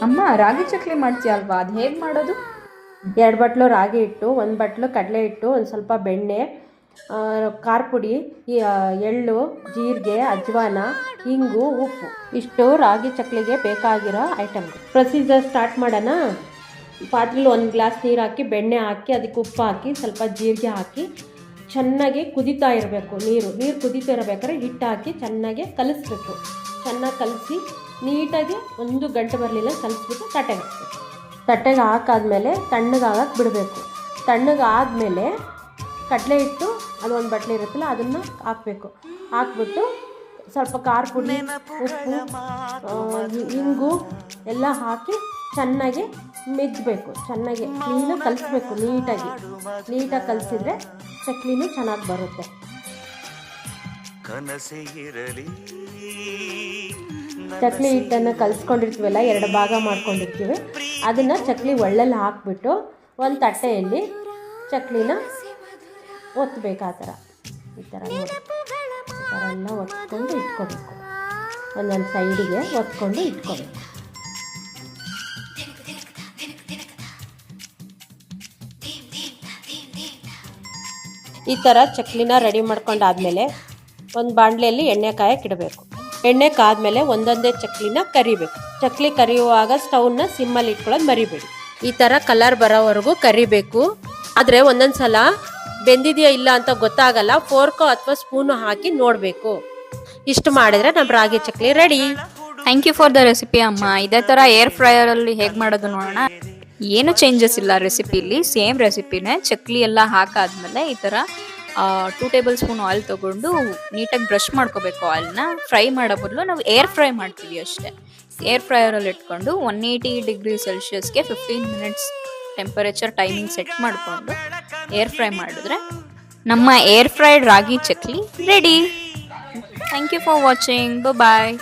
ಅಮ್ಮ ರಾಗಿ ಚಕ್ಲಿ ಮಾಡ್ತೀಯ ಅಲ್ವಾ, ಅದು ಹೇಗೆ ಮಾಡೋದು? 2 ಬಟ್ಲು ರಾಗಿ ಹಿಟ್ಟು, 1 ಬಟ್ಲು ಕಡಲೆ ಹಿಟ್ಟು, ಒಂದು ಸ್ವಲ್ಪ ಬೆಣ್ಣೆ, ಖಾರ ಪುಡಿ, ಎಳ್ಳು, ಜೀರಿಗೆ, ಅಜ್ವಾನ, ಹಿಂಗು, ಉಪ್ಪು, ಇಷ್ಟು ರಾಗಿ ಚಕ್ಲಿಗೆ ಬೇಕಾಗಿರೋ ಐಟಮ್. ಪ್ರೊಸೀಜರ್ ಸ್ಟಾರ್ಟ್ ಮಾಡೋಣ. ಪಾತ್ರೆಲಿ 1 ಗ್ಲಾಸ್ ನೀರು ಹಾಕಿ, ಬೆಣ್ಣೆ ಹಾಕಿ, ಅದಕ್ಕೆ ಉಪ್ಪು ಹಾಕಿ, ಸ್ವಲ್ಪ ಜೀರಿಗೆ ಹಾಕಿ ಚೆನ್ನಾಗಿ ಕುದೀತಾ ಇರಬೇಕು. ನೀರು ಕುದೀತಾ ಇರಬೇಕಾದ್ರೆ ಹಿಟ್ಟು ಹಾಕಿ ಚೆನ್ನಾಗಿ ಕಲಿಸ್ಬೇಕು. ಚೆನ್ನಾಗಿ ಕಲಸಿ ನೀಟಾಗಿ 1 ಗಂಟೆ ಬರಲಿಲ್ಲ ಕಲಿಸ್ಬಿಟ್ಟು ತಟ್ಟೆಗೆ ಹಾಕಾದ್ಮೇಲೆ ತಣ್ಣಗಾಗಕ್ಕೆ ಬಿಡಬೇಕು. ತಣ್ಣಗಾದ್ಮೇಲೆ ಕಡಲೆ ಹಿಟ್ಟು ಅದು 1 ಬಟ್ಲು ಇರುತ್ತಲ್ಲ ಅದನ್ನು ಹಾಕಬೇಕು. ಹಾಕ್ಬಿಟ್ಟು ಸ್ವಲ್ಪ ಖಾರ ಪುಡಿ, ಉಪ್ಪು, ಹಿಂಗು ಎಲ್ಲ ಹಾಕಿ ಚೆನ್ನಾಗಿ ಮೆಜ್ಜಬೇಕು. ಚೆನ್ನಾಗಿ ಕ್ಲೀನಾಗಿ ಕಲಿಸ್ಬೇಕು. ನೀಟಾಗಿ ಕಲಿಸಿದ್ರೆ ಚಕ್ಲಿನೂ ಚೆನ್ನಾಗಿ ಬರುತ್ತೆ. ಚಕ್ಲಿ ಹಿಟ್ಟನ್ನು ಕಲಿಸ್ಕೊಂಡಿರ್ತೀವಲ್ಲ, 2 ಭಾಗ ಮಾಡ್ಕೊಂಡಿರ್ತೀವಿ. ಅದನ್ನು ಚಕ್ಲಿ ಒಳ್ಳೆಲ್ಲ ಹಾಕ್ಬಿಟ್ಟು ಒಂದು ತಟ್ಟೆಯಲ್ಲಿ ಚಕ್ಲಿನ ಒತ್ತಬೇಕು. ಈ ಥರ ಎಲ್ಲ ಒತ್ಕೊಂಡು ಇಟ್ಕೋಬೇಕು. ಒಂದೊಂದು ಸೈಡಿಗೆ ಒತ್ಕೊಂಡು ಇಟ್ಕೋಬೇಕು. ಈ ಥರ ಚಕ್ಲಿನ ರೆಡಿ ಮಾಡ್ಕೊಂಡಾದ್ಮೇಲೆ ಒಂದು ಬಾಣಲೆಯಲ್ಲಿ ಎಣ್ಣೆ ಕಾಯಕ್ಕಿಡಬೇಕು. ಎಣ್ಣೆ ಕಾದ್ಮೇಲೆ ಒಂದೊಂದೇ ಚಕ್ಲಿನ ಕರಿಬೇಕು. ಚಕ್ಲಿ ಕರಿಯುವಾಗ ಸ್ಟವ್ನ ಸಿಮ್ಮಲ್ಲಿ ಇಟ್ಕೊಳ್ಳೋದು ಮರಿಬೇಡಿ. ಈ ಥರ ಕಲರ್ ಬರೋವರೆಗೂ ಕರಿಬೇಕು. ಆದರೆ ಒಂದೊಂದು ಸಲ ಬೆಂದಿದೆಯಾ ಇಲ್ಲ ಅಂತ ಗೊತ್ತಾಗಲ್ಲ. ಫೋರ್ಕೋ ಅಥವಾ ಸ್ಪೂನು ಹಾಕಿ ನೋಡಬೇಕು. ಇಷ್ಟು ಮಾಡಿದ್ರೆ ನಮ್ಮ ragi chakli ready. Thank you for the recipe ಅಮ್ಮ. ಇದೇ ಥರ ಏರ್ ಫ್ರೈಯರಲ್ಲಿ ಹೇಗೆ ಮಾಡೋದು ನೋಡೋಣ. ಏನು ಚೇಂಜಸ್ ಇಲ್ಲ ರೆಸಿಪಿಲಿ, ಸೇಮ್ ರೆಸಿಪಿನೇ. ಚಕ್ಲಿ ಎಲ್ಲ ಹಾಕಾದ್ಮೇಲೆ ಈ ಥರ 2 ಟೇಬಲ್ ಸ್ಪೂನ್ ಆಯಿಲ್ ತೊಗೊಂಡು ನೀಟಾಗಿ ಬ್ರಷ್ ಮಾಡ್ಕೋಬೇಕು. ಆಯಿಲ್ನ ಫ್ರೈ ಮಾಡೋ ಬದಲು ನಾವು ಏರ್ ಫ್ರೈ ಮಾಡ್ತೀವಿ ಅಷ್ಟೇ. ಏರ್ ಫ್ರೈಯರಲ್ಲಿ ಇಟ್ಕೊಂಡು 180 ಡಿಗ್ರಿ ಸೆಲ್ಸಿಯಸ್ಗೆ 15 ಮಿನಿಟ್ಸ್ ಟೆಂಪರೇಚರ್ ಟೈಮಿಂಗ್ ಸೆಟ್ ಮಾಡಿಕೊಂಡು ಏರ್ ಫ್ರೈ ಮಾಡಿದ್ರೆ ನಮ್ಮ air fried ragi chakli ready. Thank you for watching. Bye.